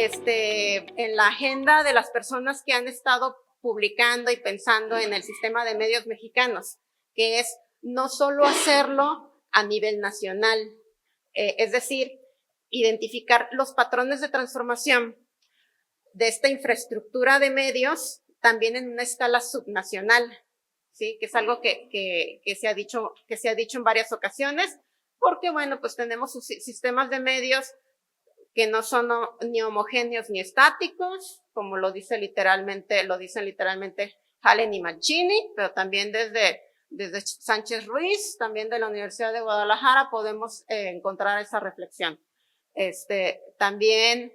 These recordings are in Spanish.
en la agenda de las personas que han estado publicando y pensando en el sistema de medios mexicanos, que es no solo hacerlo a nivel nacional, es decir, identificar los patrones de transformación de esta infraestructura de medios también en una escala subnacional, ¿sí? Que es algo que se ha dicho en varias ocasiones, porque, bueno, pues tenemos sistemas de medios que no son ni homogéneos ni estáticos, como lo dicen literalmente Hallen y Mancini, pero también desde Sánchez Ruiz, también de la Universidad de Guadalajara, podemos encontrar esa reflexión. También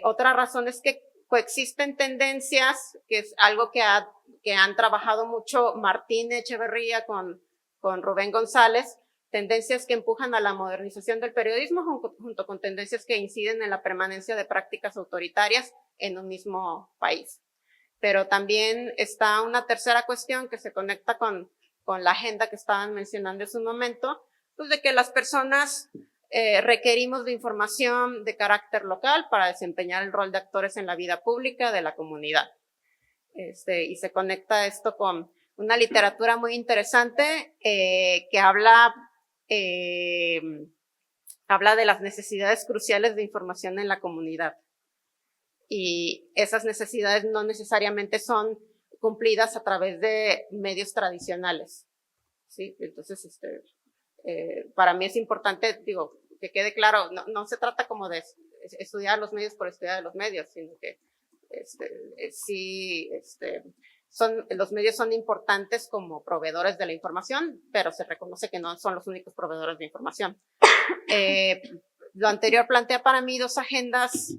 otra razón es que coexisten tendencias, que es algo que han trabajado mucho Martín Echeverría con Rubén González, tendencias que empujan a la modernización del periodismo junto con tendencias que inciden en la permanencia de prácticas autoritarias en un mismo país. Pero también está una tercera cuestión que se conecta con la agenda que estaban mencionando en su momento, pues de que las personas requerimos de información de carácter local para desempeñar el rol de actores en la vida pública de la comunidad. Y se conecta esto con una literatura muy interesante que habla de las necesidades cruciales de información en la comunidad. Y esas necesidades no necesariamente son cumplidas a través de medios tradicionales, ¿sí? Entonces, para mí es importante, que quede claro, no se trata como de estudiar los medios por estudiar los medios, sino que los medios son importantes como proveedores de la información, pero se reconoce que no son los únicos proveedores de información. Lo anterior plantea para mí dos agendas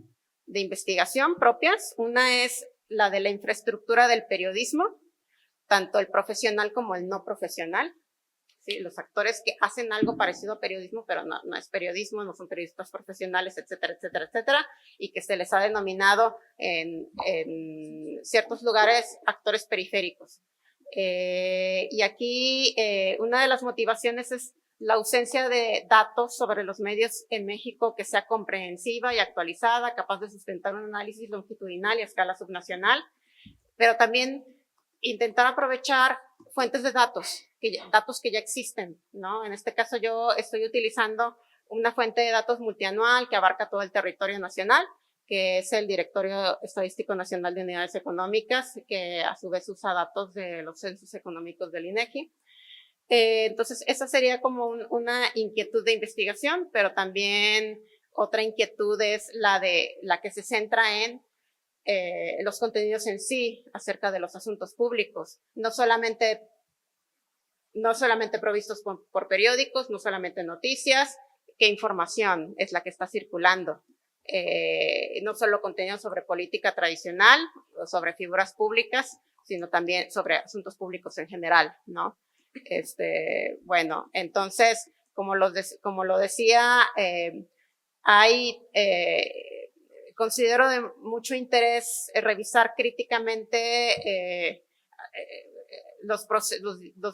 de investigación propias. Una es la de la infraestructura del periodismo, tanto el profesional como el no profesional. ¿Sí? Los actores que hacen algo parecido a periodismo, pero no es periodismo, no son periodistas profesionales, etcétera, etcétera, etcétera, y que se les ha denominado en ciertos lugares actores periféricos. Y aquí una de las motivaciones es la ausencia de datos sobre los medios en México que sea comprensiva y actualizada, capaz de sustentar un análisis longitudinal y a escala subnacional, pero también intentar aprovechar fuentes de datos que ya existen, ¿no? En este caso yo estoy utilizando una fuente de datos multianual que abarca todo el territorio nacional, que es el Directorio Estadístico Nacional de Unidades Económicas, que a su vez usa datos de los censos económicos del INEGI. Entonces, esa sería como una inquietud de investigación, pero también otra inquietud es la que se centra en los contenidos en sí acerca de los asuntos públicos, no solamente provistos por periódicos, no solamente noticias, qué información es la que está circulando, no solo contenido sobre política tradicional o sobre figuras públicas, sino también sobre asuntos públicos en general, ¿no? Bueno, entonces, como lo decía, considero de mucho interés revisar críticamente los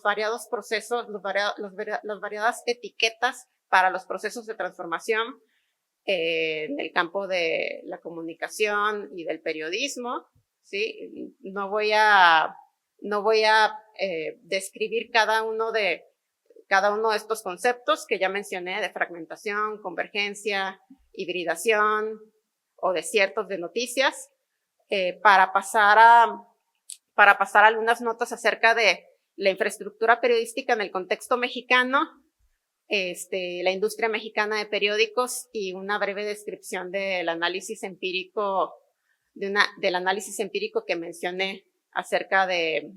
variados procesos, las variadas etiquetas para los procesos de transformación en el campo de la comunicación y del periodismo, ¿sí? No voy a describir cada uno de estos conceptos que ya mencioné, de fragmentación, convergencia, hibridación o desiertos de noticias, para pasar a algunas notas acerca de la infraestructura periodística en el contexto mexicano, la industria mexicana de periódicos y una breve descripción del análisis empírico, que mencioné acerca del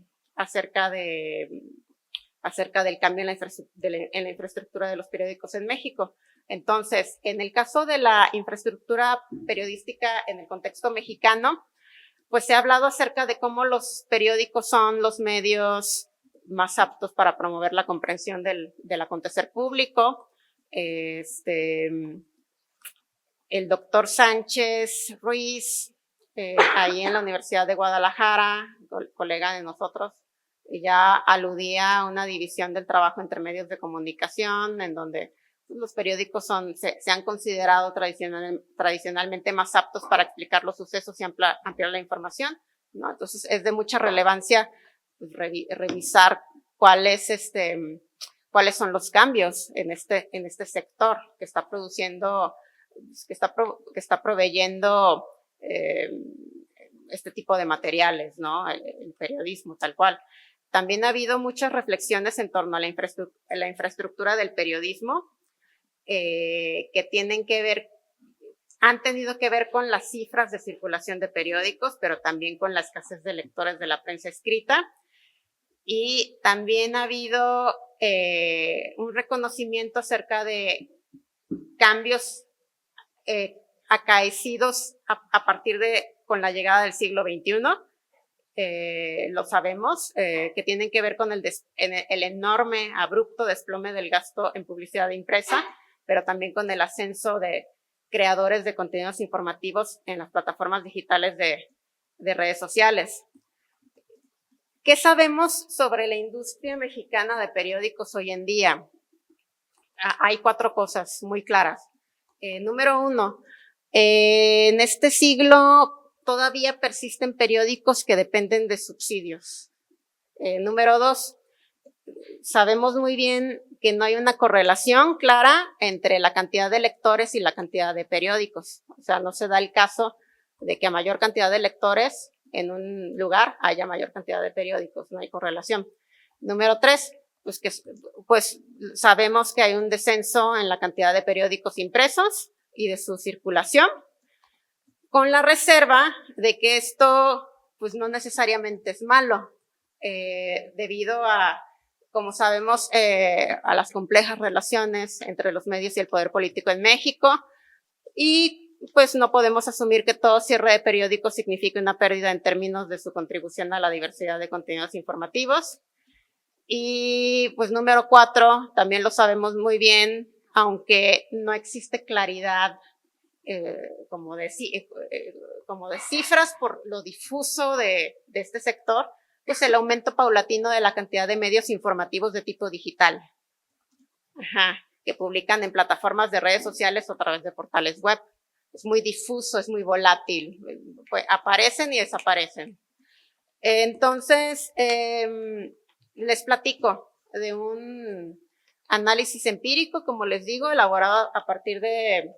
cambio en la infraestructura de los periódicos en México. Entonces, en el caso de la infraestructura periodística en el contexto mexicano, pues se ha hablado acerca de cómo los periódicos son los medios más aptos para promover la comprensión del acontecer público. El doctor Sánchez Ruiz, ahí en la Universidad de Guadalajara, colega de nosotros, ya aludía a una división del trabajo entre medios de comunicación, en donde Los periódicos se han considerado tradicionalmente más aptos para explicar los sucesos y ampliar la información, ¿no? Entonces, es de mucha relevancia pues, revisar cuáles son los cambios en este sector que está produciendo, que está proveyendo este tipo de materiales, ¿no? El periodismo, tal cual. También ha habido muchas reflexiones en torno a la infraestructura del periodismo, que han tenido que ver con las cifras de circulación de periódicos, pero también con la escasez de lectores de la prensa escrita. Y también ha habido un reconocimiento acerca de cambios acaecidos a partir con la llegada del siglo XXI. Lo sabemos, que tienen que ver con el enorme, abrupto desplome del gasto en publicidad impresa, pero también con el ascenso de creadores de contenidos informativos en las plataformas digitales de redes sociales. ¿Qué sabemos sobre la industria mexicana de periódicos hoy en día? Hay 4 cosas muy claras. Número 1, en este siglo todavía persisten periódicos que dependen de subsidios. Número 2, sabemos muy bien que no hay una correlación clara entre la cantidad de lectores y la cantidad de periódicos. O sea, no se da el caso de que a mayor cantidad de lectores en un lugar haya mayor cantidad de periódicos, no hay correlación. Número 3, pues sabemos que hay un descenso en la cantidad de periódicos impresos y de su circulación, con la reserva de que esto pues no necesariamente es malo, debido a, como sabemos, a las complejas relaciones entre los medios y el poder político en México, y pues no podemos asumir que todo cierre de periódicos signifique una pérdida en términos de su contribución a la diversidad de contenidos informativos. Y pues número 4, también lo sabemos muy bien, aunque no existe claridad como de cifras por lo difuso de este sector, pues el aumento paulatino de la cantidad de medios informativos de tipo digital, que publican en plataformas de redes sociales o a través de portales web. Es muy difuso, es muy volátil, pues aparecen y desaparecen. Entonces, les platico de un análisis empírico, como les digo, elaborado a partir de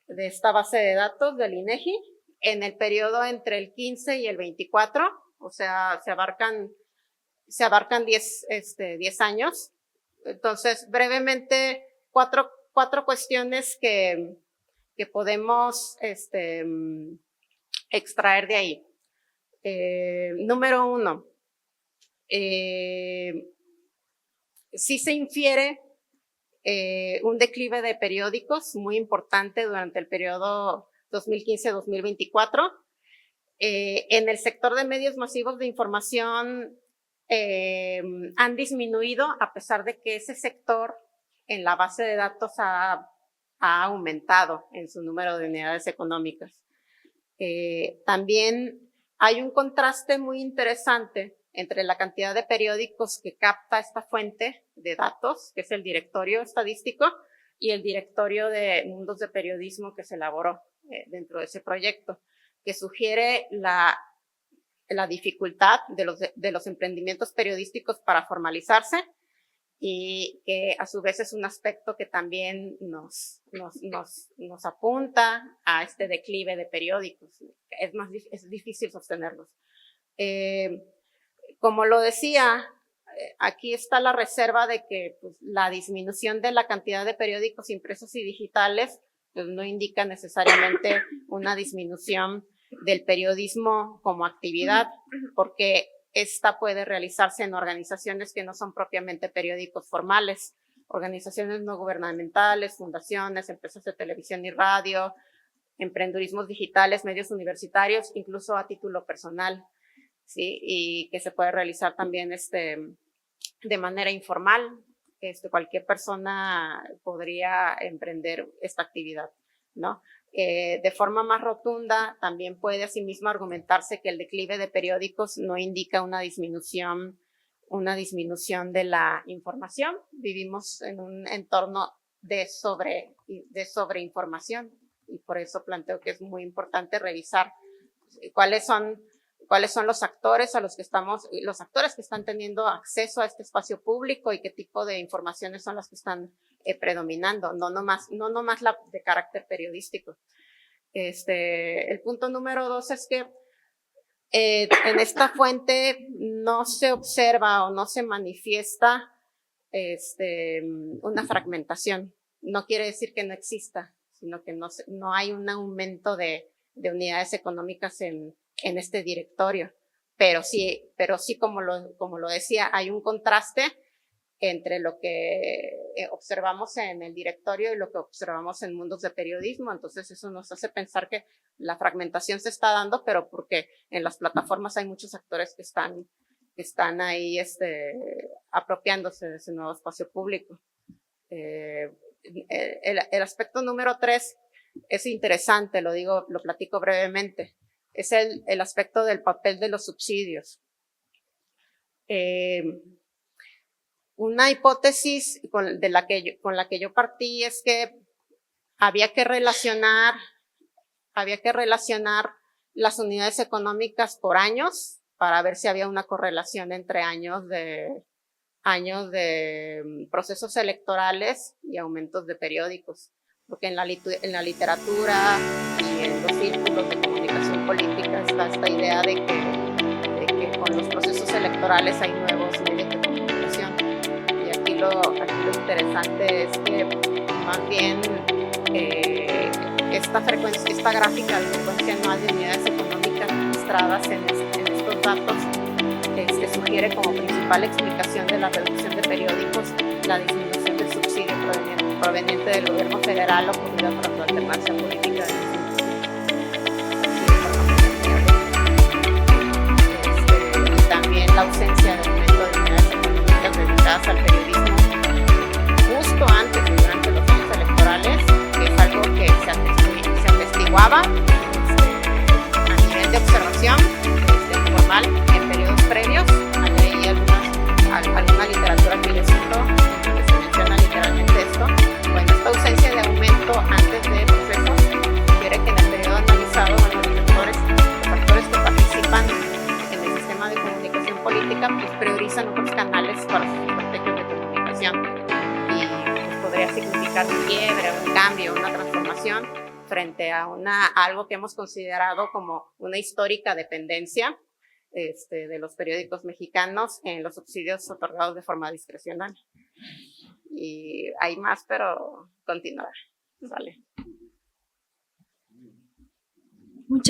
esta base de datos del INEGI en el periodo entre el 15 y el 24, o sea, se abarcan 10 años. Entonces, brevemente, cuatro cuestiones que podemos extraer de ahí. Número 1, sí se infiere un declive de periódicos muy importante durante el periodo 2015-2024. En el sector de medios masivos de información han disminuido, a pesar de que ese sector en la base de datos ha aumentado en su número de unidades económicas. También hay un contraste muy interesante entre la cantidad de periódicos que capta esta fuente de datos, que es el directorio estadístico, y el directorio de mundos de periodismo que se elaboró dentro de ese proyecto, que sugiere la dificultad de los emprendimientos periodísticos para formalizarse, y que a su vez es un aspecto que también nos apunta a este declive de periódicos. Es difícil sostenerlos. Como lo decía, aquí está la reserva de que pues, la disminución de la cantidad de periódicos impresos y digitales pues, no indica necesariamente una disminución del periodismo como actividad, porque esta puede realizarse en organizaciones que no son propiamente periódicos formales, organizaciones no gubernamentales, fundaciones, empresas de televisión y radio, emprendurismos digitales, medios universitarios, incluso a título personal, ¿sí? Y que se puede realizar también de manera informal. Cualquier persona podría emprender esta actividad, ¿no? De forma más rotunda, también puede asimismo argumentarse que el declive de periódicos no indica una disminución de la información. Vivimos en un entorno de sobreinformación. Y por eso planteo que es muy importante revisar cuáles son los actores los actores que están teniendo acceso a este espacio público y qué tipo de informaciones son las que están predominando, no nomás la de carácter periodístico. El punto número 2 es que en esta fuente no se observa o no se manifiesta una fragmentación. No quiere decir que no exista, sino que no hay un aumento de unidades económicas en este directorio. Pero sí, como lo decía, hay un contraste entre lo que observamos en el directorio y lo que observamos en mundos de periodismo. Entonces eso nos hace pensar que la fragmentación se está dando, pero porque en las plataformas hay muchos actores que están ahí apropiándose de ese nuevo espacio público. El aspecto número 3 es interesante, lo platico brevemente. Es el aspecto del papel de los subsidios. Una hipótesis con la que yo partí es que había que relacionar las unidades económicas por años para ver si había una correlación entre años de procesos electorales y aumentos de periódicos. Porque en la literatura y en los círculos de comunicación política está esta idea de que con los procesos electorales hay nuevos medios de comunicación. Y aquí lo interesante es que más bien esta gráfica de frecuencia anual de unidades económicas registradas en estos datos sugiere como principal explicación de la reducción de periódicos la disminución del subsidio proveniente del gobierno federal ocurrida tras la alternancia política de y también la ausencia de aumento de unidades económicas dedicadas al periodismo justo antes y durante los años electorales, que es algo que se atestiguaba a nivel de observación informal en periodos previos. Leí alguna literatura que yo cito que se menciona literalmente esto. Bueno, esta ausencia de aumento antes de procesos sugiere que en el periodo analizado, los actores que participan en el sistema de comunicación política pues priorizan otros canales para sus estrategias de comunicación y pues, podría significar un quiebre, un cambio, una transformación frente a algo que hemos considerado como una histórica dependencia de los periódicos mexicanos en los subsidios otorgados de forma discrecional. Y hay más, pero continuará. Vale.